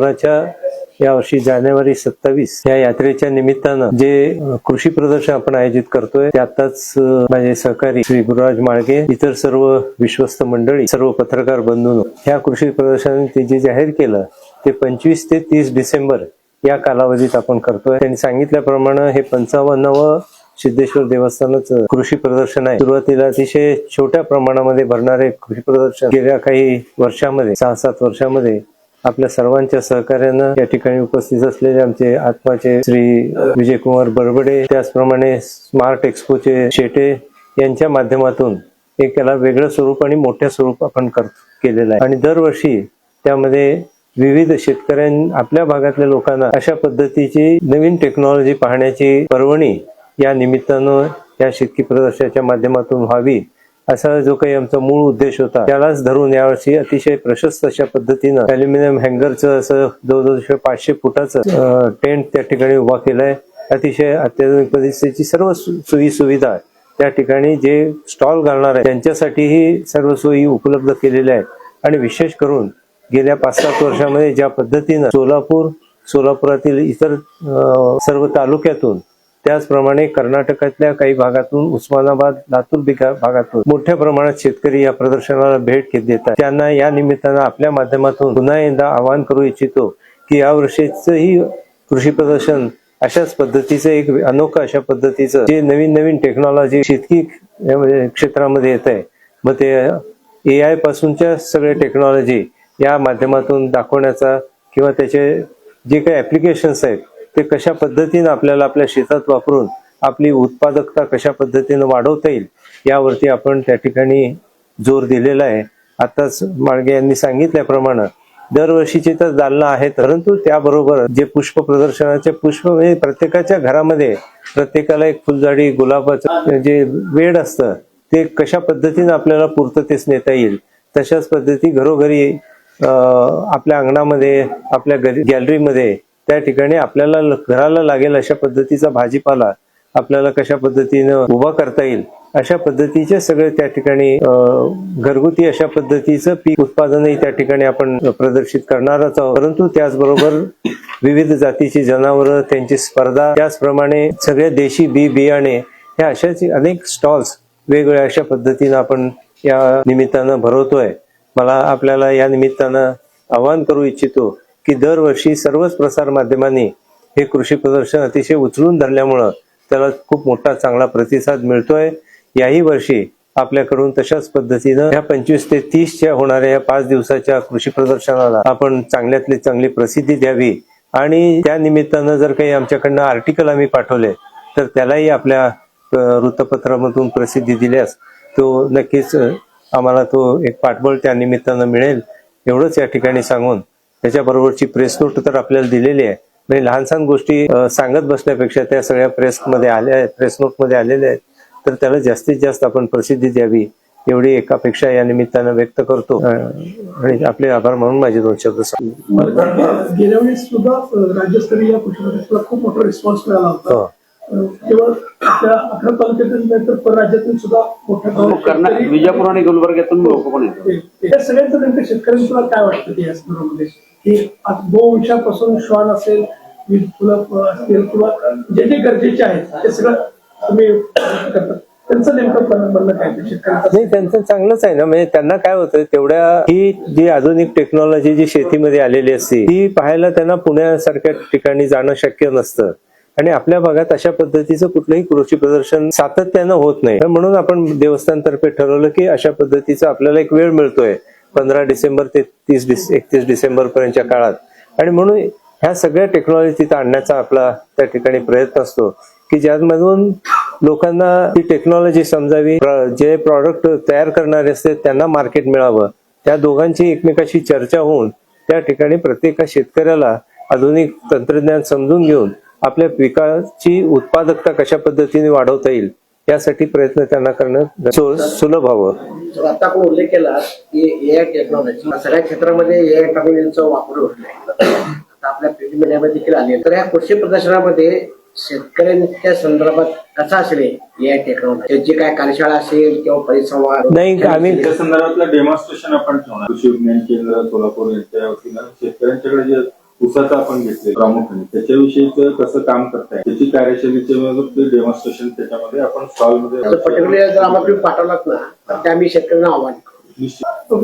महाराष्ट्राच्या यावर्षी जानेवारी 27 या यात्रेच्या निमित्तानं जे कृषी प्रदर्शन आपण आयोजित करतोय ते आताच माझे सहकारी श्री गुरुराज माळगे, इतर सर्व विश्वस्त मंडळी, सर्व पत्रकार बंधूंनो, ह्या कृषी प्रदर्शनाने ते जे जाहीर केलं ते 25 ते 30 डिसेंबर या कालावधीत आपण करतोय. त्यांनी सांगितल्याप्रमाणे हे 55व सिद्धेश्वर देवस्थानाचं कृषी प्रदर्शन आहे. सुरुवातीला अतिशय छोट्या प्रमाणामध्ये भरणारे कृषी प्रदर्शन गेल्या काही वर्षामध्ये 6-7 वर्षामध्ये आपल्या सर्वांच्या सहकार्यानं या ठिकाणी उपस्थित असलेले आमचे आत्माचे श्री विजयकुमार बरबडे, त्याचप्रमाणे स्मार्ट एक्सपोचे शेटे यांच्या माध्यमातून एक याला वेगळं स्वरूप आणि मोठ्या स्वरूप आपण केलेलं आहे. आणि दरवर्षी त्यामध्ये विविध शेतकऱ्यांना, आपल्या भागातल्या लोकांना अशा पद्धतीची नवीन टेक्नॉलॉजी पाहण्याची पर्वणी या निमित्तानं या शेतकी प्रदर्शनाच्या माध्यमातून व्हावी असा जो काही आमचा मूळ उद्देश होता त्यालाच धरून यावर्षी अतिशय प्रशस्त अशा पद्धतीनं अल्युमिनियम हँगरचं असं जवळजवळ 500 फुटाचं टेंट त्या ठिकाणी उभा केलाय. अतिशय अत्याधुनिक पद्धतीची सर्व सोयी सुविधा त्या ठिकाणी जे स्टॉल घालणार आहे त्यांच्यासाठीही सर्व सोयी उपलब्ध केलेल्या आहेत. आणि विशेष करून गेल्या 5-7 वर्षामध्ये ज्या पद्धतीनं सोलापुरातील इतर सर्व तालुक्यातून, त्याचप्रमाणे कर्नाटकातल्या काही भागातून, उस्मानाबाद, लातूर भागातून मोठ्या प्रमाणात शेतकरी या प्रदर्शनाला भेट देतात. त्यांना या निमित्तानं आपल्या माध्यमातून पुन्हा एकदा आवाहन करू इच्छितो की या वर्षीचंही कृषी प्रदर्शन अशाच पद्धतीचं, एक अनोखं अशा पद्धतीचं जे नवीन टेक्नॉलॉजी शेतकी क्षेत्रामध्ये येत आहे, मग ते AI पासूनच्या सगळ्या टेक्नॉलॉजी या माध्यमातून दाखवण्याचा किंवा त्याचे जे काही ऍप्लिकेशन्स आहेत ते कशा पद्धतीनं आपल्याला आपल्या शेतात वापरून आपली उत्पादकता कशा पद्धतीनं वाढवता येईल यावरती आपण त्या ठिकाणी जोर दिलेला आहे. आताच माळगे यांनी सांगितल्याप्रमाणे दरवर्षीची तर दालनं आहेत, परंतु त्याबरोबर जे पुष्प प्रदर्शनाचे पुष्प म्हणजे प्रत्येकाच्या घरामध्ये प्रत्येकाला एक फुलझाडी, गुलाबाचं जे वेड असतं ते कशा पद्धतीनं आपल्याला पूर्ततेस नेता येईल तशाच पद्धती घरोघरी, आपल्या अंगणामध्ये, आपल्या गॅलरीमध्ये, त्या ठिकाणी आपल्याला घराला लागेल अशा पद्धतीचा भाजीपाला आपल्याला कशा पद्धतीनं उभा करता येईल अशा पद्धतीचे सगळे त्या ठिकाणी घरगुती अशा पद्धतीचं पीक उत्पादनही त्या ठिकाणी आपण प्रदर्शित करणारच आहोत. परंतु त्याचबरोबर विविध जातीची जनावरं, त्यांची स्पर्धा, त्याचप्रमाणे सगळे देशी बियाणे, ह्या अशाच अनेक स्टॉल्स वेगवेगळ्या अशा पद्धतीनं आपण या निमित्तानं भरवतोय. मला आपल्याला या निमित्तानं आवाहन करू इच्छितो की दरवर्षी सर्वच प्रसार माध्यमांनी हे कृषी प्रदर्शन अतिशय उचलून धरल्यामुळं त्याला खूप मोठा चांगला प्रतिसाद मिळतोय. याही वर्षी आपल्याकडून तशाच पद्धतीनं ह्या 25 ते 30च्या होणाऱ्या या 5 दिवसाच्या कृषी प्रदर्शनाला आपण चांगल्यातली चांगली प्रसिद्धी द्यावी. आणि त्या निमित्तानं जर काही आमच्याकडनं आर्टिकल आम्ही पाठवले तर त्यालाही आपल्या वृत्तपत्रामधून प्रसिद्धी दिल्यास तो नक्कीच आम्हाला तो एक पाठबळ त्या निमित्तानं मिळेल, एवढंच या ठिकाणी सांगून त्याच्याबरोबरची प्रेस नोट तर आपल्याला दिलेली आहे. म्हणजे लहानसहान गोष्टी सांगत बसण्यापेक्षा त्या सगळ्या प्रेस नोटमध्ये आलेल्या आहेत, तर त्याला जास्तीत जास्त आपण प्रसिद्धी द्यावी एवढी एक अपेक्षा या निमित्तानं व्यक्त करतो आणि आपले आभार म्हणून माझे 2 शब्द सांगतो. गेल्या वेळेस सुद्धा राज्यस्तरीय कृषी प्रदर्शनाला खूप मोठा रिस्पॉन्स मिळाला होता. केवळ आपल्या 11 तालुक्यातून परराज्यातून सुद्धा मोठ्या विजापूर आणि गुलबर्ग्यातून लोक पण येतात. या सगळ्यांचं नेमकं शेतकऱ्यांना काय वाटतं ते या संदर्भामध्ये की 2 वर्षापासून श्वान असेल, वीज फुलं असतील किंवा जे जे गरजेचे आहेत ते सगळं तुम्ही करतात, त्यांचं नेमकं म्हणणं काय शेतकऱ्यांचं? नाही, त्यांचं चांगलंच आहे ना. म्हणजे त्यांना काय होतं, तेवढ्या ही जी आधुनिक टेक्नॉलॉजी जी शेतीमध्ये आलेली असते ती पाहायला त्यांना पुण्यासारख्या ठिकाणी जाणं शक्य नसतं. आणि आपल्या भागात अशा पद्धतीचं कुठलंही कृषी प्रदर्शन सातत्यानं होत नाही. म्हणून आपण देवस्थानतर्फे ठरवलं की अशा पद्धतीचा आपल्याला एक वेळ मिळतोय 15 डिसेंबर ते 31 डिसेंबर पर्यंतच्या काळात. आणि म्हणून ह्या सगळ्या टेक्नॉलॉजी तिथं आणण्याचा आपला त्या ठिकाणी प्रयत्न असतो की ज्यामधून लोकांना ती टेक्नॉलॉजी समजावी, जे प्रॉडक्ट तयार करणारे असते त्यांना मार्केट मिळावं, त्या दोघांची एकमेकाशी चर्चा होऊन त्या ठिकाणी प्रत्येक शेतकऱ्याला आधुनिक तंत्रज्ञान समजून घेऊन आपल्या पिकाची उत्पादकता कशा पद्धतीने वाढवता येईल यासाठी प्रयत्न त्यांना करणं सुलभ व्हावं. आता आपण उल्लेख केला की AI टेक्नॉलॉजी सगळ्या क्षेत्रामध्ये AI टेक्नॉलॉजीचा वापर होत आहे. आता आपल्या प्रिंट मीडियामध्ये देखील आले. तर या कृषी प्रदर्शनामध्ये शेतकऱ्यांच्या संदर्भात कसा असेल AI टेक्नॉलॉजी, जे काय कार्यशाळा असेल किंवा परिसंवाद? नाही, आम्ही त्या संदर्भातलं डेमॉन्स्ट्रेशन आपण ठेवणार. कृषी विज्ञान केंद्र सोलापूर यांच्या वतीनं शेतकऱ्यांच्याकडे जे ऊसाचं आपण घेतले प्रामुख्याने त्याच्याविषयीच कसं काम करताय त्याची कार्यशैलीचे डेमॉन्स्ट्रेशन त्याच्यामध्ये आपण स्टॉल मध्ये पर्टिक्युलर जर आम्हाला तुम्ही पाठवलात ना तर ते आम्ही शेतकऱ्यांना आव्हान करू. निश्चित